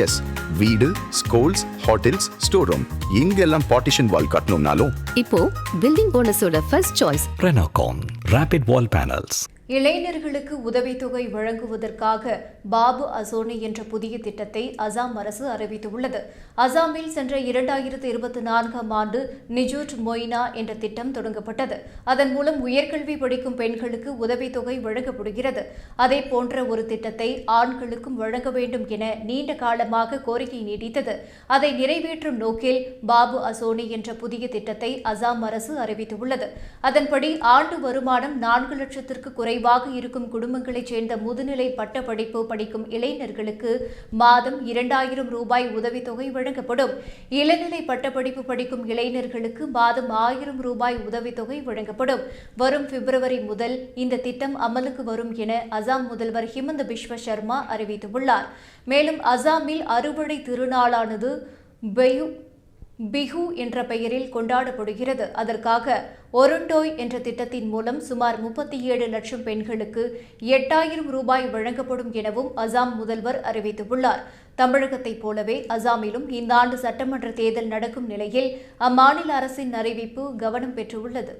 S, வீடு, schools, hotels, store room இங்கெல்லாம் partition wall கட்டணும்னாலும் இப்போ பில்டிங் போனஸோட first choice Renocon Rapid Wall Panels. இளைஞர்களுக்கு உதவித்தொகை வழங்குவதற்காக பாபு அசோனி என்ற புதிய திட்டத்தை அசாம் அரசு அறிவித்துள்ளது. அசாமில் சென்ற 2024ஆம் ஆண்டு நிஜூட் மொய்னா என்ற திட்டம் தொடங்கப்பட்டது. அதன் மூலம் உயர்கல்வி படிக்கும் பெண்களுக்கு உதவித்தொகை வழங்கப்படுகிறது. அதே போன்ற ஒரு திட்டத்தை ஆண்களுக்கும் வழங்க வேண்டும் என நீண்ட காலமாக கோரிக்கை நீடித்தது. அதை நிறைவேற்றும் நோக்கில் பாபு அசோனி என்ற புதிய திட்டத்தை அசாம் அரசு அறிவித்துள்ளது. அதன்படி ஆண்டு வருமானம் 4 லட்சத்திற்கு குறைவாக இருக்கும் குடும்பங்களைச் சேர்ந்த முதுநிலை பட்டப்படிப்பு படிக்கும் இளைஞர்களுக்கு மாதம் 2000 ரூபாய் உதவித்தொகை வழங்கப்படும். இளநிலை பட்டப்படிப்பு படிக்கும் இளைஞர்களுக்கு மாதம் 1000 ரூபாய் உதவித்தொகை வழங்கப்படும். வரும் பிப்ரவரி முதல் இந்த திட்டம் அமலுக்கு வரும் என அசாம் முதல்வர் ஹிமந்த பிஸ்வ சர்மா அறிவித்துள்ளார். மேலும் அசாமில் அறுவடை திருநாளானது பிஹு என்ற பெயரில் கொண்டாடப்படுகிறது. அதற்காக ஒருண்டோய் என்ற திட்டத்தின் மூலம் சுமார் 37 லட்சம் பெண்களுக்கு 8000 ரூபாய் வழங்கப்படும் எனவும் அசாம் முதல்வர் அறிவித்துள்ளார். தமிழகத்தைப் போலவே அசாமிலும் இந்த ஆண்டு சட்டமன்ற தேர்தல் நடக்கும் நிலையில் அம்மாநில அரசின் அறிவிப்பு கவனம் பெற்றுள்ளது.